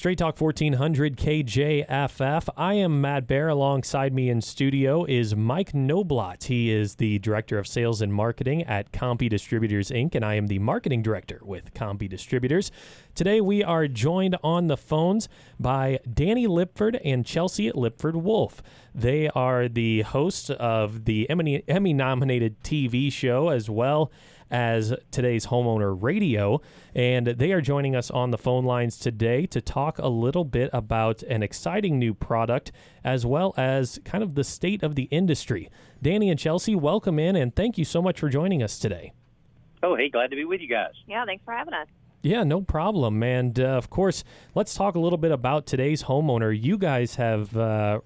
Straight Talk 1400 KJFF. I am Matt Baer. Alongside me in studio is Mike Noblot. He is the Director of Sales and Marketing at Compi Distributors, Inc., and I am the Marketing Director with Compi Distributors. Today we are joined on the phones by Danny Lipford and Chelsea at Lipford Wolf. They are the hosts of the Emmy-nominated TV show as well as today's Homeowner Radio, and they are joining us on the phone lines today to talk a little bit about an exciting new product as well as kind of the state of the industry. Danny and Chelsea, welcome in, and thank you so much for joining us today. Oh, hey, glad to be with you guys. Yeah, thanks for having us. Yeah, no problem. And of course, let's talk a little bit about today's Homeowner. You guys have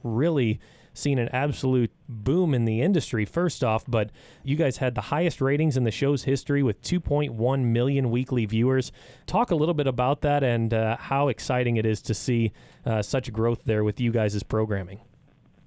really seen an absolute boom in the industry, first off, but you guys had the highest ratings in the show's history with 2.1 million weekly viewers. Talk a little bit about that and how exciting it is to see such growth there with you guys' programming.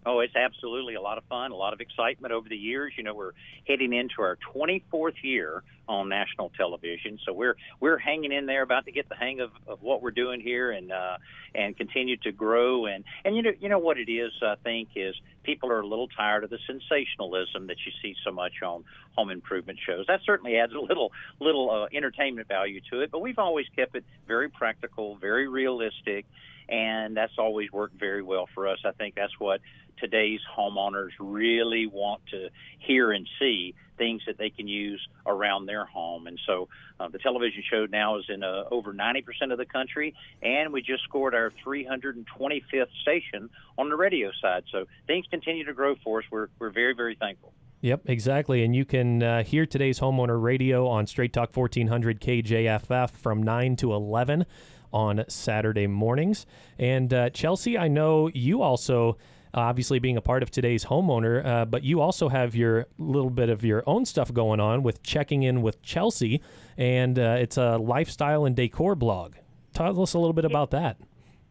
Oh, it's absolutely a lot of fun, a lot of excitement over the years. You know, we're heading into our 24th year on national television, so we're hanging in there, about to get the hang of what we're doing here, and continue to grow. And you know what it is, I think, is people are a little tired of the sensationalism that you see so much on home improvement shows. That certainly adds a little entertainment value to it, but we've always kept it very practical, very realistic, and that's always worked very well for us. I think that's what today's homeowners really want to hear and see, things that they can use around their home. And so the television show now is in over 90% of the country, and we just scored our 325th station on the radio side. So things continue to grow for us. We're very, very thankful. Yep, exactly. And you can hear today's Homeowner Radio on Straight Talk 1400 KJFF from 9 to 11 on Saturday mornings. And Chelsea, I know you also, obviously being a part of today's Homeowner, but you also have your little bit of your own stuff going on with Checking In with Chelsea, and it's a lifestyle and decor blog. Tell us a little bit about that.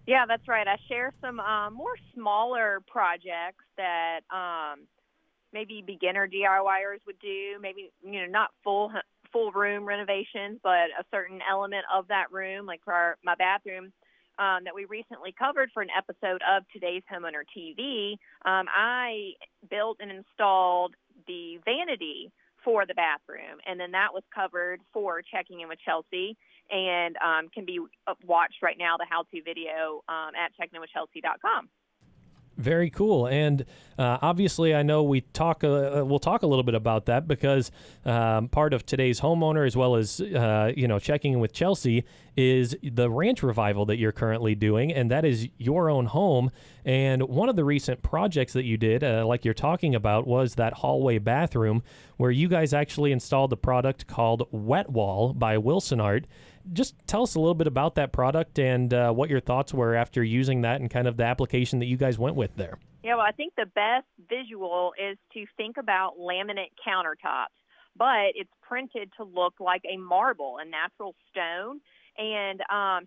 Yeah, that's right. I share some more smaller projects that maybe beginner DIYers would do, maybe, not full room renovations, but a certain element of that room, like for my bathroom, that we recently covered for an episode of today's Homeowner TV. I built and installed the vanity for the bathroom, and then that was covered for Checking In with Chelsea, and can be watched right now, the how-to video at checkinginwithchelsea.com. Very cool. And obviously, I know we'll talk a little bit about that because part of today's Homeowner, as well as Checking In with Chelsea, is the ranch revival that you're currently doing, and that is your own home. And one of the recent projects that you did, like you're talking about, was that hallway bathroom where you guys actually installed the product called Wetwall by Wilsonart. Just tell us a little bit about that product and what your thoughts were after using that and kind of the application that you guys went with there. Yeah, well, I think the best visual is to think about laminate countertops, but it's printed to look like a marble, a natural stone. And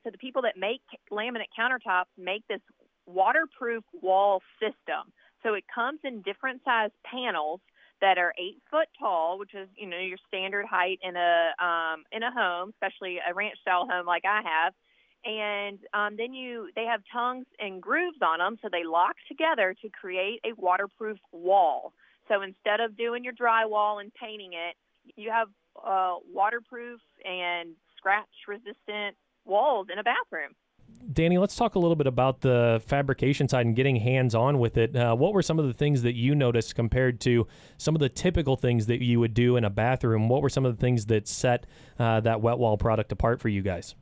so the people that make laminate countertops make this waterproof wall system. So it comes in different size panels that are 8 foot tall, which is, your standard height in a home, especially a ranch style home like I have. And then they have tongues and grooves on them, so they lock together to create a waterproof wall. So instead of doing your drywall and painting it, you have waterproof and scratch-resistant walls in a bathroom. Danny, let's talk a little bit about the fabrication side and getting hands-on with it. What were some of the things that you noticed compared to some of the typical things that you would do in a bathroom? What were some of the things that set that Wetwall product apart for you guys?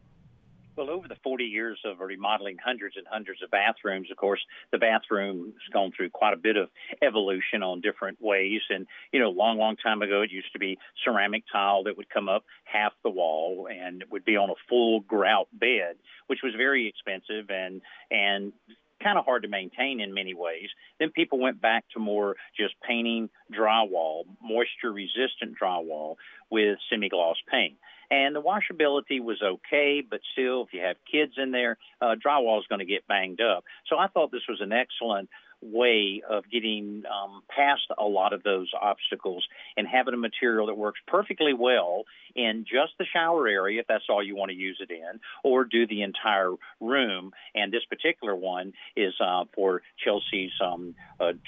Well, over the 40 years of remodeling hundreds and hundreds of bathrooms, of course, the bathroom has gone through quite a bit of evolution on different ways. And, long time ago, it used to be ceramic tile that would come up half the wall and it would be on a full grout bed, which was very expensive and kind of hard to maintain in many ways. Then people went back to more just painting drywall, moisture-resistant drywall with semi-gloss paint. And the washability was okay, but still, if you have kids in there, drywall is going to get banged up. So I thought this was an excellent way of getting past a lot of those obstacles and having a material that works perfectly well in just the shower area, if that's all you want to use it in, or do the entire room. And this particular one is for Chelsea's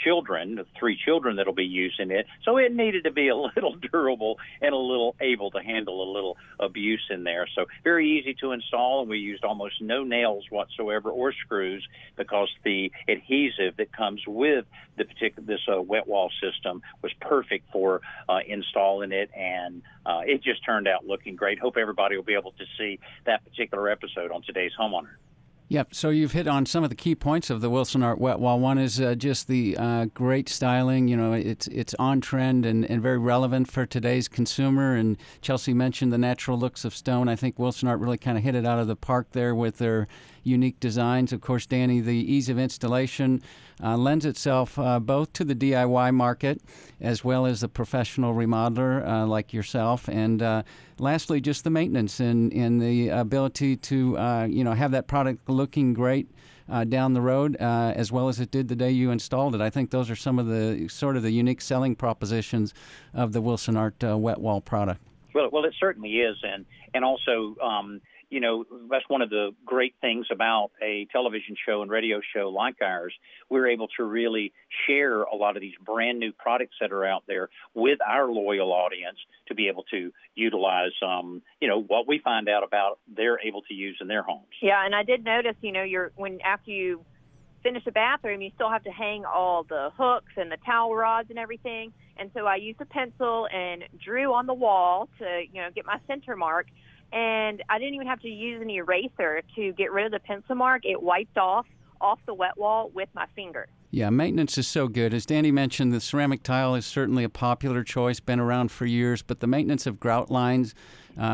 children, the 3 children that'll be using it. So it needed to be a little durable and a little able to handle a little abuse in there. So very easy to install, and we used almost no nails whatsoever or screws, because the adhesive that comes with this Wetwall system was perfect for installing it, and it just turned out looking great. Hope everybody will be able to see that particular episode on today's Homeowner. Yep. So you've hit on some of the key points of the Wilsonart Wetwall. One is just the great styling. You know, it's on trend and very relevant for today's consumer. And Chelsea mentioned the natural looks of stone. I think Wilsonart really kind of hit it out of the park there with their unique designs. Of course, Danny, the ease of installation lends itself both to the DIY market as well as the professional remodeler like yourself. And lastly, just the maintenance and the ability to have that product looking great down the road as well as it did the day you installed it. I think those are some of the sort of the unique selling propositions of the Wilsonart Wetwall product. Well, it certainly is, and also that's one of the great things about a television show and radio show like ours. We're able to really share a lot of these brand new products that are out there with our loyal audience to be able to utilize, what we find out about they're able to use in their homes. Yeah, and I did notice, after you finish a bathroom, you still have to hang all the hooks and the towel rods and everything. And so I used a pencil and drew on the wall to, get my center mark. And I didn't even have to use an eraser to get rid of the pencil mark. It wiped off the wet wall with my finger. Yeah, maintenance is so good. As Danny mentioned, the ceramic tile is certainly a popular choice, been around for years, but the maintenance of grout lines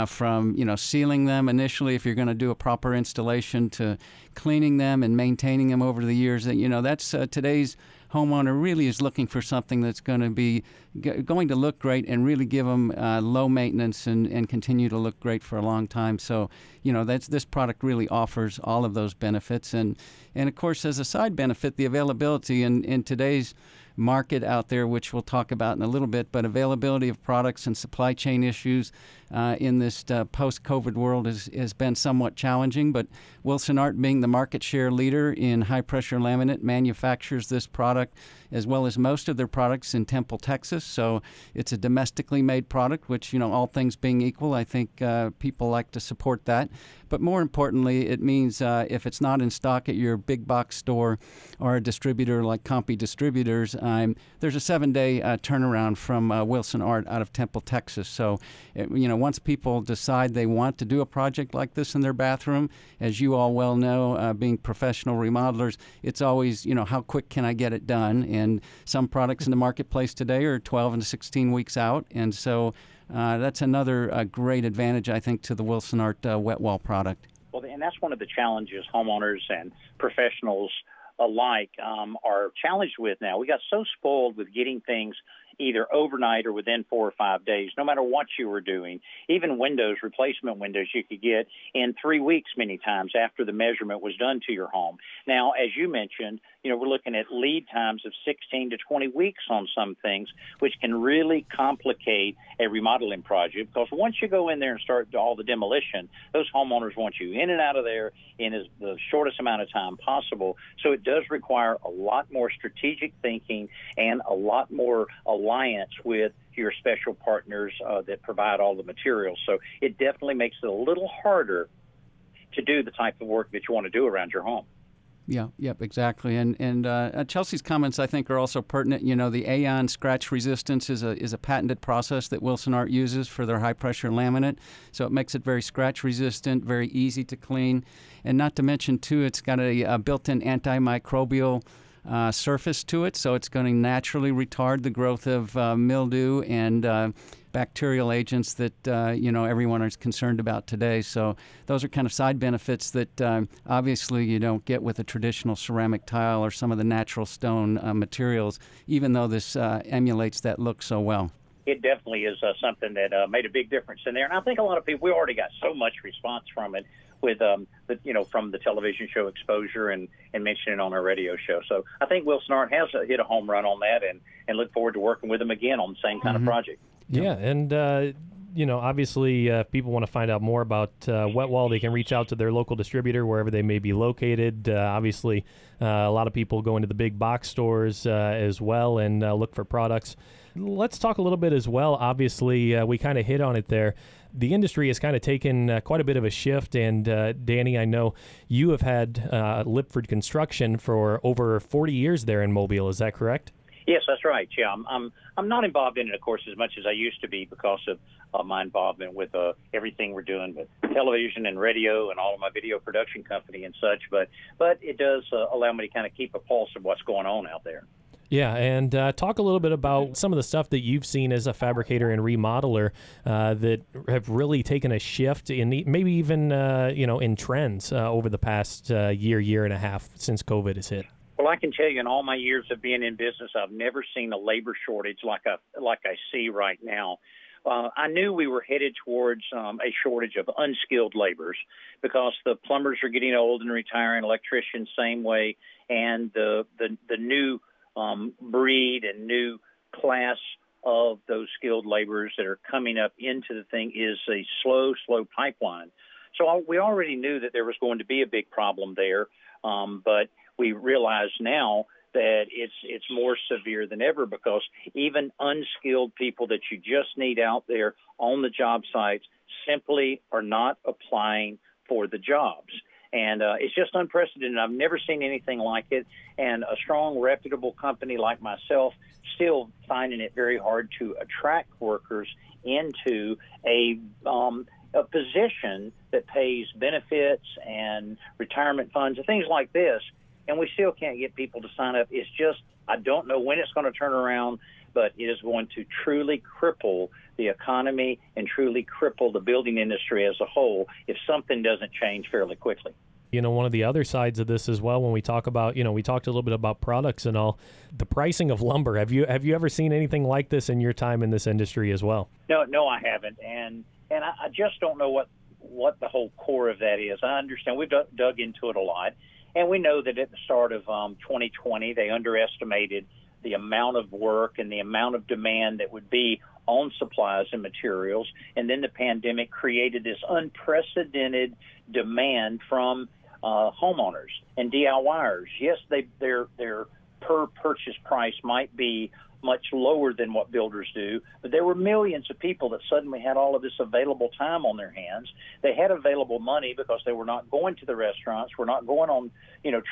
from, sealing them initially if you're going to do a proper installation to cleaning them and maintaining them over the years, that's today's homeowner really is looking for something that's going to look great and really give them low maintenance and continue to look great for a long time. So, this product really offers all of those benefits. And of course, as a side benefit, the availability in today's market out there, which we'll talk about in a little bit, but availability of products and supply chain issues in this post-COVID world has been somewhat challenging. But Wilsonart, being the market share leader in high-pressure laminate, manufactures this product as well as most of their products in Temple, Texas. So it's a domestically made product, which, all things being equal, I think people like to support that. But more importantly, it means if it's not in stock at your big box store or a distributor like Compi Distributors, there's a 7-day turnaround from Wilsonart out of Temple, Texas. So, once people decide they want to do a project like this in their bathroom, as you all well know, being professional remodelers, it's always, how quick can I get it done? And some products in the marketplace today are 12 and 16 weeks out. And so that's another great advantage, I think, to the Wilsonart Wetwall product. Well, and that's one of the challenges homeowners and professionals alike are challenged with now. We got so spoiled with getting things either overnight or within 4 or 5 days, no matter what you were doing. Even windows, replacement windows, you could get in 3 weeks many times after the measurement was done to your home. Now, as you mentioned, we're looking at lead times of 16 to 20 weeks on some things, which can really complicate a remodeling project, because once you go in there and start all the demolition, those homeowners want you in and out of there in the shortest amount of time possible. So it does require a lot more strategic thinking and a lot more alliance with your special partners that provide all the materials. So it definitely makes it a little harder to do the type of work that you want to do around your home. Yeah, yep, exactly. And Chelsea's comments, I think, are also pertinent. The AON scratch resistance is a patented process that Wilsonart uses for their high-pressure laminate. So it makes it very scratch resistant, very easy to clean. And not to mention, too, it's got a built-in antimicrobial surface to it, so it's going to naturally retard the growth of mildew and bacterial agents that everyone is concerned about today. So those are kind of side benefits that obviously you don't get with a traditional ceramic tile or some of the natural stone materials, even though this emulates that look so well. It definitely is something that made a big difference in there. And I think a lot of people, we already got so much response from it from the television show exposure and mention it on our radio show. So I think Wilsonart has hit a home run on that, and look forward to working with them again on the same kind of project. Yeah, and obviously, if people want to find out more about Wetwall, they can reach out to their local distributor wherever they may be located. Obviously, a lot of people go into the big box stores as well and look for products. Let's talk a little bit as well. Obviously, we kind of hit on it there. The industry has kind of taken quite a bit of a shift, and Danny, I know you have had Lipford Construction for over 40 years there in Mobile. Is that correct? Yes, that's right. Yeah, I'm not involved in it, of course, as much as I used to be because of my involvement with everything we're doing with television and radio and all of my video production company and such. But it does allow me to kind of keep a pulse of what's going on out there. Yeah, and talk a little bit about some of the stuff that you've seen as a fabricator and remodeler that have really taken a shift in maybe even in trends over the past year and a half since COVID has hit. Well, I can tell you, in all my years of being in business, I've never seen a labor shortage like I see right now. I knew we were headed towards a shortage of unskilled laborers because the plumbers are getting old and retiring, electricians same way, and the new breed and new class of those skilled laborers that are coming up into the thing is a slow pipeline. So we already knew that there was going to be a big problem there, but we realize now that it's more severe than ever because even unskilled people that you just need out there on the job sites simply are not applying for the jobs. And it's just unprecedented. I've never seen anything like it. And a strong, reputable company like myself still finding it very hard to attract workers into a position that pays benefits and retirement funds and things like this. And we still can't get people to sign up. It's just, I don't know when it's going to turn around, but it is going to truly cripple the economy and truly cripple the building industry as a whole if something doesn't change fairly quickly. One of the other sides of this as well, when we talk about, we talked a little bit about products and all, the pricing of lumber. Have you ever seen anything like this in your time in this industry as well? No, I haven't. And I just don't know what the whole core of that is. I understand we've dug into it a lot. And we know that at the start of 2020, they underestimated the amount of work and the amount of demand that would be on supplies and materials. And then the pandemic created this unprecedented demand from homeowners and DIYers. Yes, their per purchase price might be much lower than what builders do, but there were millions of people that suddenly had all of this available time on their hands. They had available money because they were not going to the restaurants, were not going on,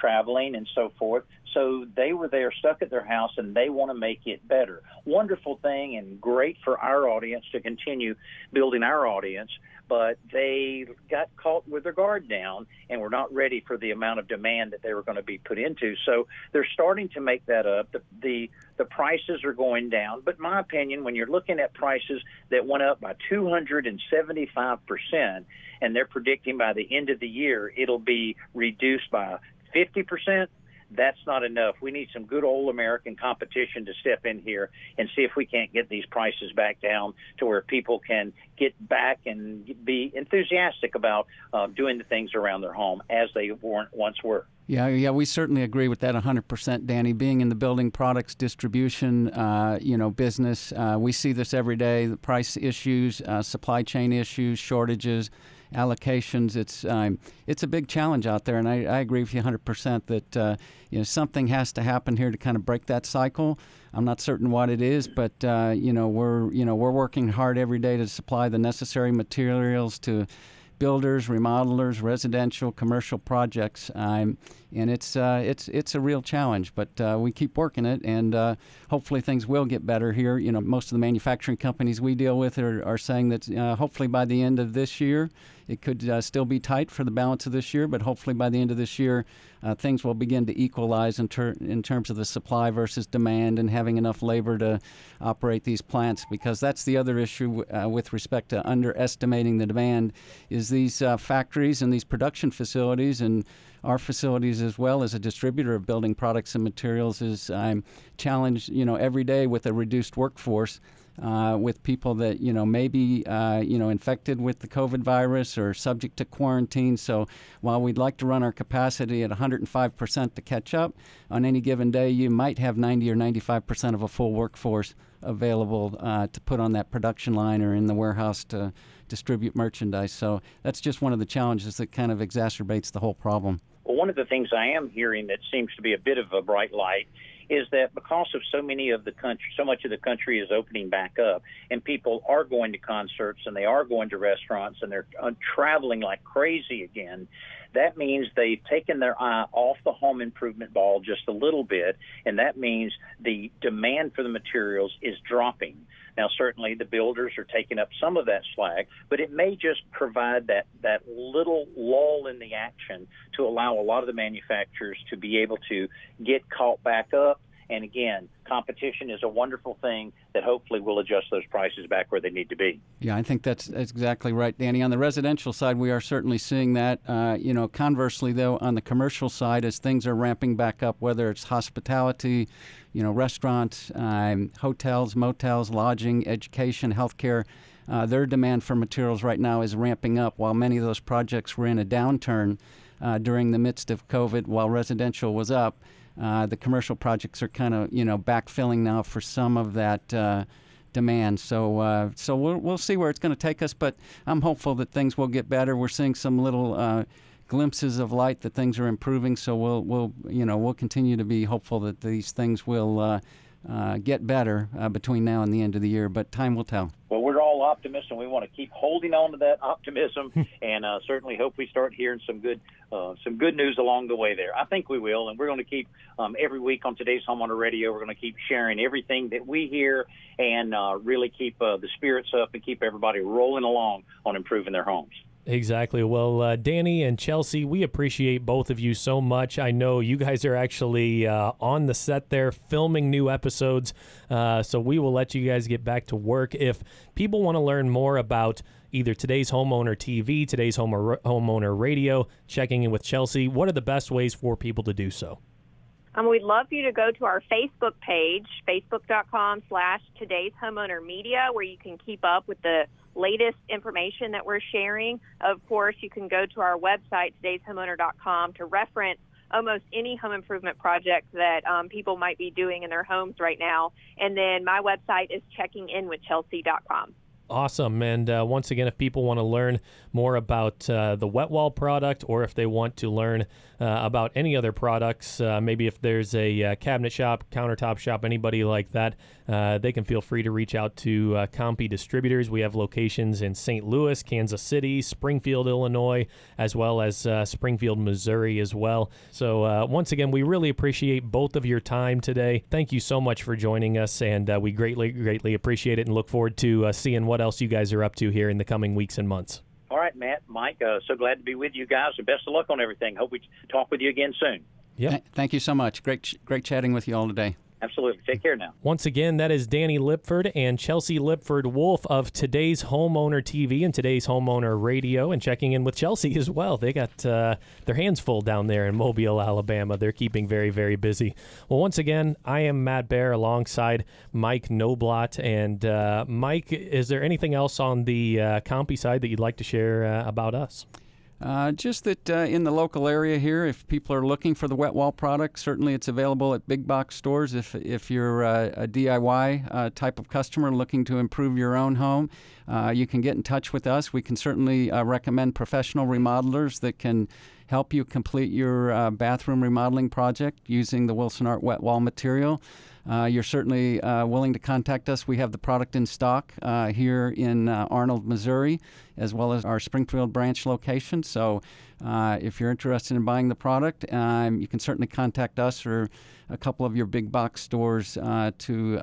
traveling and so forth. So they were there stuck at their house and they want to make it better. Wonderful thing and great for our audience to continue building our audience. But they got caught with their guard down and were not ready for the amount of demand that they were going to be put into. So they're starting to make that up. The prices are going down. But in my opinion, when you're looking at prices that went up by 275%, and they're predicting by the end of the year it'll be reduced by 50%, that's not enough. We need some good old American competition to step in here and see if we can't get these prices back down to where people can get back and be enthusiastic about doing the things around their home as they once were. Yeah, we certainly agree with that 100%, Danny. Being in the building products distribution, business, we see this every day, the price issues, supply chain issues, shortages, allocations. It's a big challenge out there, and I agree with you 100% that something has to happen here to kind of break that cycle. I'm not certain what it is, but we're working hard every day to supply the necessary materials to builders, remodelers, residential, commercial projects, and it's a real challenge. But we keep working it, and hopefully things will get better here. Most of the manufacturing companies we deal with are saying that hopefully by the end of this year, it could still be tight for the balance of this year, but hopefully by the end of this year, things will begin to equalize in terms of the supply versus demand and having enough labor to operate these plants, because that's the other issue with respect to underestimating the demand is these factories and these production facilities and our facilities as well as a distributor of building products and materials is challenged every day with a reduced workforce. with people that, may be, infected with the COVID virus or subject to quarantine. So while we'd like to run our capacity at 105% to catch up, on any given day, you might have 90 or 95% of a full workforce available to put on that production line or in the warehouse to distribute merchandise. So that's just one of the challenges that kind of exacerbates the whole problem. Well, one of the things I am hearing that seems to be a bit of a bright light is that because of so much of the country is opening back up, and people are going to concerts and they are going to restaurants and they're traveling like crazy again, that means they've taken their eye off the home improvement ball just a little bit, and that means the demand for the materials is dropping. Now, certainly the builders are taking up some of that slack, but it may just provide that little lull in the action to allow a lot of the manufacturers to be able to get caught back up. And again, competition is a wonderful thing that hopefully will adjust those prices back where they need to be. Yeah, I think that's exactly right, Danny. On the residential side, we are certainly seeing that. Conversely, though, on the commercial side, as things are ramping back up, whether it's hospitality, restaurants, hotels, motels, lodging, education, healthcare, their demand for materials right now is ramping up. While many of those projects were in a downturn during the midst of COVID, while residential was up, the commercial projects are kind of, backfilling now for some of that demand. So we'll see where it's going to take us, but I'm hopeful that things will get better. We're seeing some little glimpses of light that things are improving. So we'll continue to be hopeful that these things will get better between now and the end of the year. But time will tell. Well, we're all optimists, and we want to keep holding on to that optimism, and certainly hope we start hearing some good news along the way there. I think we will, and we're going to keep every week on Today's Homeowner Radio. We're going to keep sharing everything that we hear, and really keep the spirits up and keep everybody rolling along on improving their homes. Exactly. Well, Danny and Chelsea, we appreciate both of you so much. I know you guys are actually on the set there filming new episodes, so we will let you guys get back to work. If people want to learn more about either Today's Homeowner TV, Today's Homeowner Radio, checking in with Chelsea, what are the best ways for people to do so? We'd love for you to go to our Facebook page, facebook.com/Today's Homeowner Media, where you can keep up with the latest information that we're sharing. Of course, you can go to our website, todayshomeowner.com, to reference almost any home improvement project that people might be doing in their homes right now. And then my website is checkinginwithchelsea.com. Awesome. And once again, if people want to learn more about the Wetwall product, or if they want to learn about any other products, maybe if there's a cabinet shop, countertop shop, anybody like that, they can feel free to reach out to Compi Distributors. We have locations in St. Louis, Kansas City, Springfield, Illinois, as well as Springfield, Missouri as well. So once again, we really appreciate both of your time today. Thank you so much for joining us, and we greatly appreciate it and look forward to seeing what else you guys are up to here in the coming weeks and months. All right, Matt, Mike, so glad to be with you guys, and best of luck on everything. Hope we talk with you again soon. Yeah. Thank you so much. Great chatting with you all today. Absolutely. Take care now. Once again, that is Danny Lipford and Chelsea Lipford-Wolf of Today's Homeowner TV and Today's Homeowner Radio, and checking in with Chelsea as well. They got their hands full down there in Mobile, Alabama. They're keeping very, very busy. Well, once again, I am Matt Baer alongside Mike Noblot. And Mike, is there anything else on the Compi side that you'd like to share about us? Just that in the local area here, if people are looking for the Wetwall product, certainly it's available at big box stores. If you're a DIY type of customer looking to improve your own home, you can get in touch with us. We can certainly recommend professional remodelers that can help you complete your bathroom remodeling project using the Wilsonart Wetwall material. You're certainly willing to contact us. We have the product in stock here in Arnold, Missouri, as well as our Springfield branch location. So if you're interested in buying the product, you can certainly contact us or a couple of your big box stores to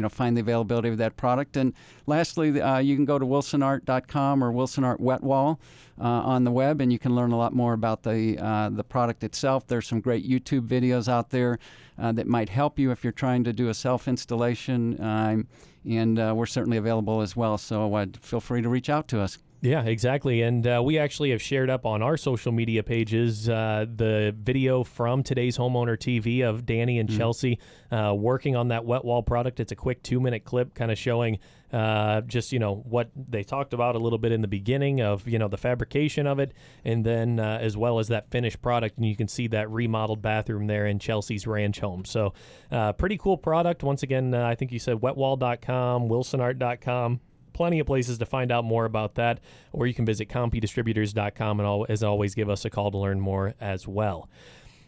find the availability of that product. And lastly, you can go to wilsonart.com or Wilsonart Wetwall on the web, and you can learn a lot more about the product itself. There's some great YouTube videos out there that might help you if you're trying to do a self-installation, and we're certainly available as well. So feel free to reach out to us. Yeah, exactly. And we actually have shared up on our social media pages the video from today's Homeowner TV of Danny and Chelsea working on that Wetwall product. It's a quick 2-minute clip kind of showing just, what they talked about a little bit in the beginning of, the fabrication of it, and then as well as that finished product. And you can see that remodeled bathroom there in Chelsea's ranch home. So pretty cool product. Once again, I think you said wetwall.com, wilsonart.com. Plenty of places to find out more about that, or you can visit compidistributors.com and as always give us a call to learn more as well.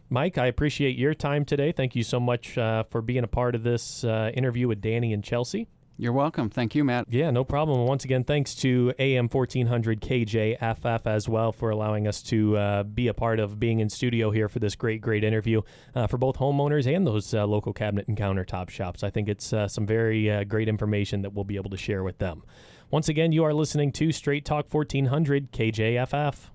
Mike, I appreciate your time today. Thank you so much for being a part of this interview with Danny and Chelsea. You're welcome. Thank you, Matt. Yeah, no problem. Once again, thanks to AM 1400 KJFF as well for allowing us to be a part of being in studio here for this great interview for both homeowners and those local cabinet and countertop shops. I think it's some very great information that we'll be able to share with them. Once again, you are listening to Straight Talk 1400 KJFF.